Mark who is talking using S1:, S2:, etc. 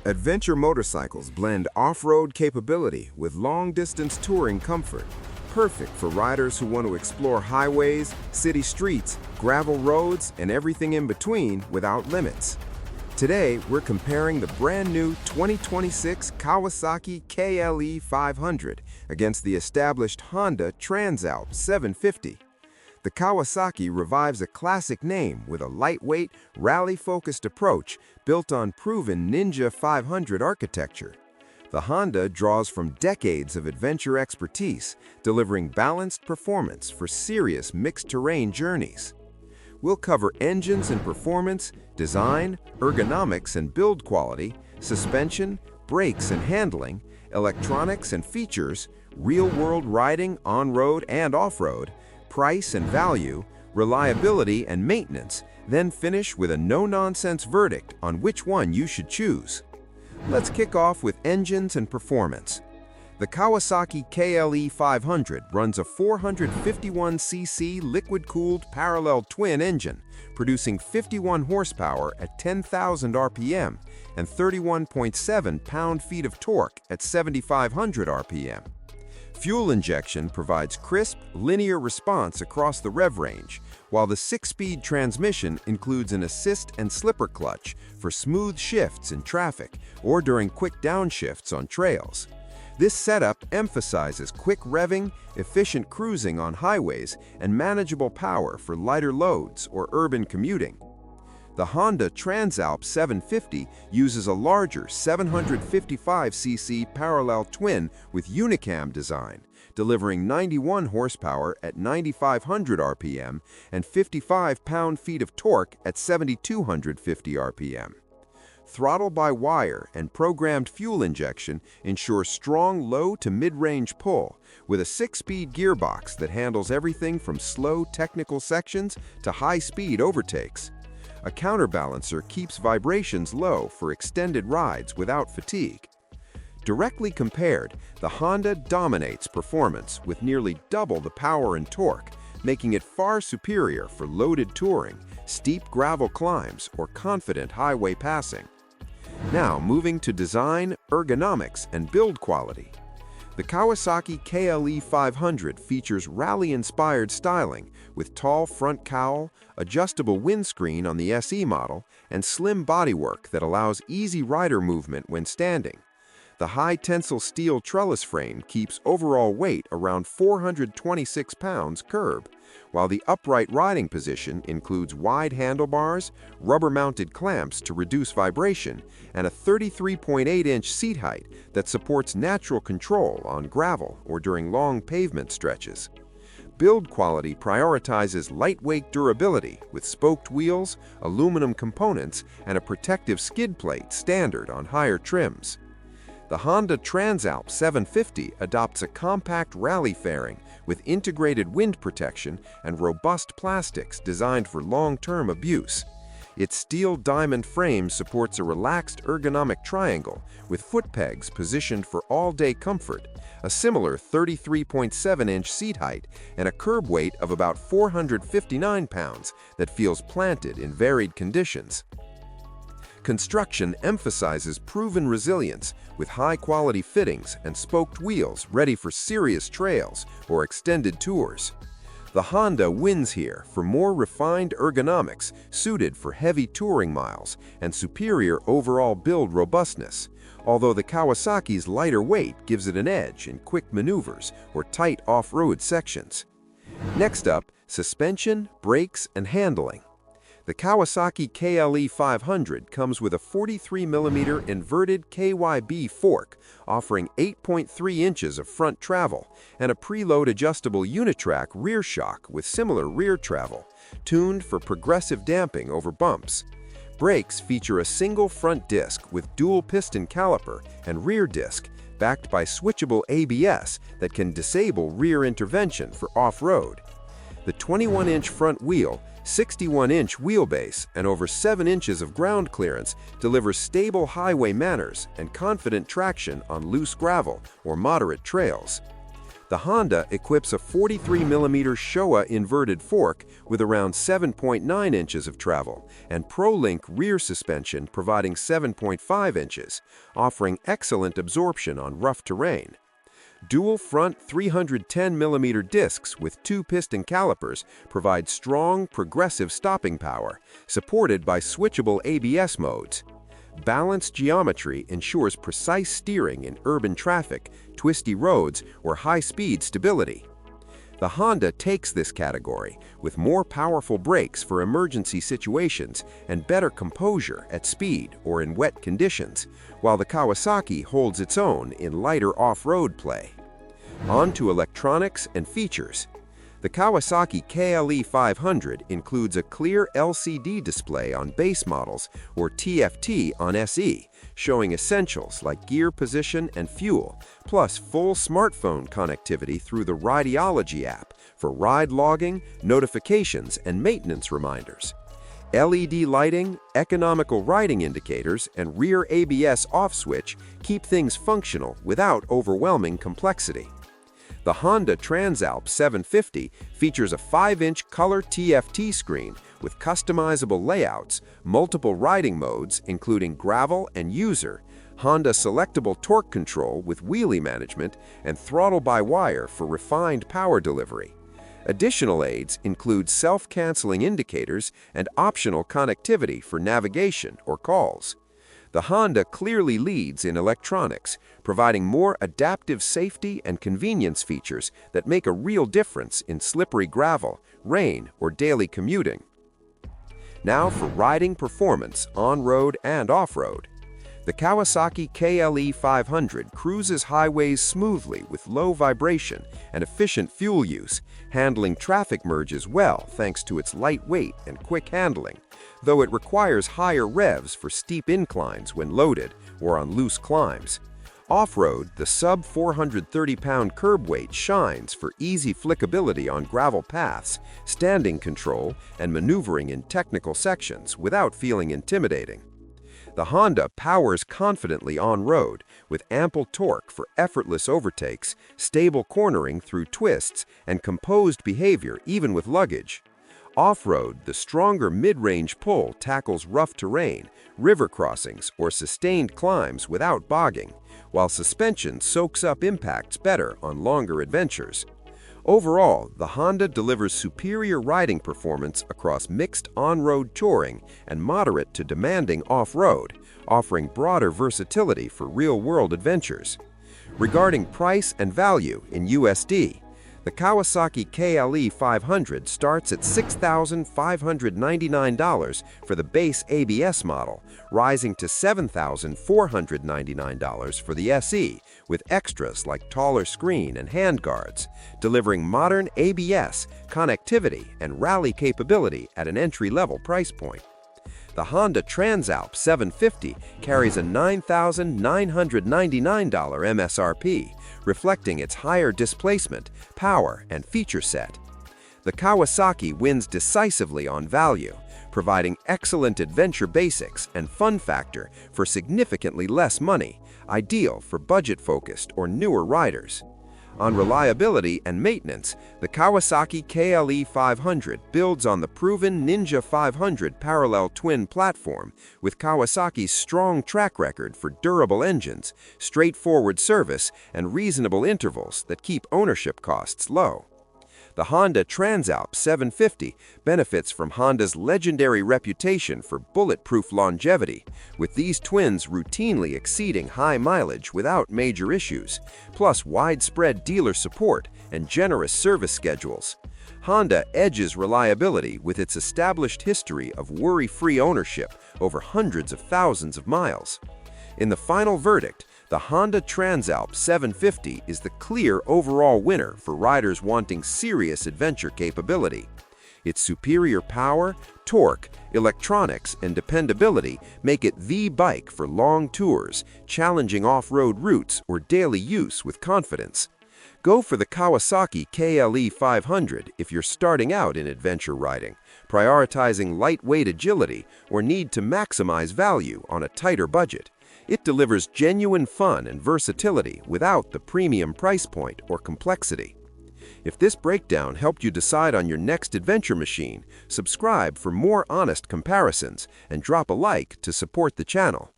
S1: Adventure motorcycles blend off-road capability with long-distance touring comfort, perfect for riders who want to explore highways, city streets, gravel roads, and everything in between without limits. Today, we're comparing the brand-new 2026 Kawasaki KLE 500 against the established Honda Transalp 750. The Kawasaki revives a classic name with a lightweight, rally-focused approach built on proven Ninja 500 architecture. The Honda draws from decades of adventure expertise, delivering balanced performance for serious mixed-terrain journeys. We'll cover engines and performance, design, ergonomics and build quality, suspension, brakes and handling, electronics and features, real-world riding on-road and off-road, price and value, reliability and maintenance, then finish with a no-nonsense verdict on which one you should choose. Let's kick off with engines and performance. The Kawasaki KLE 500 runs a 451cc liquid-cooled parallel twin engine, producing 51 horsepower at 10,000 RPM and 31.7 pound-feet of torque at 7,500 RPM. Fuel injection provides crisp, linear response across the rev range, while the 6-speed transmission includes an assist and slipper clutch for smooth shifts in traffic or during quick downshifts on trails. This setup emphasizes quick revving, efficient cruising on highways, and manageable power for lighter loads or urban commuting. The Honda Transalp 750 uses a larger 755cc parallel twin with unicam design, delivering 91 horsepower at 9,500 RPM and 55 pound-feet of torque at 7,250 RPM. Throttle-by-wire and programmed fuel injection ensure strong low to mid-range pull, with a 6-speed gearbox that handles everything from slow technical sections to high-speed overtakes. A counterbalancer keeps vibrations low for extended rides without fatigue. Directly compared, the Honda dominates performance with nearly double the power and torque, making it far superior for loaded touring, steep gravel climbs, or confident highway passing. Now, moving to design, ergonomics, and build quality. The Kawasaki KLE 500 features rally-inspired styling with tall front cowl, adjustable windscreen on the SE model, and slim bodywork that allows easy rider movement when standing. The high-tensile steel trellis frame keeps overall weight around 426 pounds curb, while the upright riding position includes wide handlebars, rubber-mounted clamps to reduce vibration, and a 33.8-inch seat height that supports natural control on gravel or during long pavement stretches. Build quality prioritizes lightweight durability with spoked wheels, aluminum components, and a protective skid plate standard on higher trims. The Honda Transalp 750 adopts a compact rally fairing with integrated wind protection and robust plastics designed for long-term abuse. Its steel diamond frame supports a relaxed ergonomic triangle with foot pegs positioned for all-day comfort, a similar 33.7-inch seat height, and a curb weight of about 459 pounds that feels planted in varied conditions. Construction emphasizes proven resilience with high-quality fittings and spoked wheels ready for serious trails or extended tours. The Honda wins here for more refined ergonomics suited for heavy touring miles and superior overall build robustness, although the Kawasaki's lighter weight gives it an edge in quick maneuvers or tight off-road sections. Next up, suspension, brakes, and handling. The Kawasaki KLE 500 comes with a 43mm inverted KYB fork, offering 8.3 inches of front travel, and a preload adjustable unitrack rear shock with similar rear travel, tuned for progressive damping over bumps. Brakes feature a single front disc with dual piston caliper and rear disc, backed by switchable ABS that can disable rear intervention for off-road. The 21-inch front wheel, 61-inch wheelbase, and over 7 inches of ground clearance deliver stable highway manners and confident traction on loose gravel or moderate trails. The Honda equips a 43mm Showa inverted fork with around 7.9 inches of travel and Pro-Link rear suspension providing 7.5 inches, offering excellent absorption on rough terrain. Dual front 310mm discs with 2 piston calipers provide strong, progressive stopping power, supported by switchable ABS modes. Balanced geometry ensures precise steering in urban traffic, twisty roads, or high-speed stability. The Honda takes this category with more powerful brakes for emergency situations and better composure at speed or in wet conditions, while the Kawasaki holds its own in lighter off-road play. On to electronics and features. The Kawasaki KLE 500 includes a clear LCD display on base models or TFT on SE, showing essentials like gear position and fuel, plus full smartphone connectivity through the Rideology app for ride logging, notifications, and maintenance reminders. LED lighting, economical riding indicators, and rear ABS off switch keep things functional without overwhelming complexity. The Honda Transalp 750 features a 5-inch color TFT screen with customizable layouts, multiple riding modes including gravel and user, Honda selectable torque control with wheelie management, and throttle-by-wire for refined power delivery. Additional aids include self-canceling indicators and optional connectivity for navigation or calls. The Honda clearly leads in electronics, providing more adaptive safety and convenience features that make a real difference in slippery gravel, rain, or daily commuting. Now for riding performance on-road and off-road. The Kawasaki KLE 500 cruises highways smoothly with low vibration and efficient fuel use, handling traffic merges well thanks to its light weight and quick handling, though it requires higher revs for steep inclines when loaded or on loose climbs. Off-road, the sub-430-pound curb weight shines for easy flickability on gravel paths, standing control, and maneuvering in technical sections without feeling intimidating. The Honda powers confidently on-road with ample torque for effortless overtakes, stable cornering through twists, and composed behavior even with luggage. Off-road, the stronger mid-range pull tackles rough terrain, river crossings, or sustained climbs without bogging, while suspension soaks up impacts better on longer adventures. Overall, the Honda delivers superior riding performance across mixed on-road touring and moderate to demanding off-road, offering broader versatility for real-world adventures. Regarding price and value in USD, the Kawasaki KLE 500 starts at $6,599 for the base ABS model, rising to $7,499 for the SE, with extras like taller screen and handguards, delivering modern ABS, connectivity, and rally capability at an entry-level price point. The Honda Transalp 750 carries a $9,999 MSRP, reflecting its higher displacement, power, and feature set. The Kawasaki wins decisively on value, providing excellent adventure basics and fun factor for significantly less money, ideal for budget-focused or newer riders. On reliability and maintenance, the Kawasaki KLE 500 builds on the proven Ninja 500 parallel twin platform with Kawasaki's strong track record for durable engines, straightforward service, and reasonable intervals that keep ownership costs low. The Honda Transalp 750 benefits from Honda's legendary reputation for bulletproof longevity, with these twins routinely exceeding high mileage without major issues, plus widespread dealer support and generous service schedules. Honda edges reliability with its established history of worry-free ownership over hundreds of thousands of miles. In the final verdict, the Honda Transalp 750 is the clear overall winner for riders wanting serious adventure capability. Its superior power, torque, electronics, and dependability make it the bike for long tours, challenging off-road routes, or daily use with confidence. Go for the Kawasaki KLE 500 if you're starting out in adventure riding, prioritizing lightweight agility or need to maximize value on a tighter budget. It delivers genuine fun and versatility without the premium price point or complexity. If this breakdown helped you decide on your next adventure machine, subscribe for more honest comparisons and drop a like to support the channel.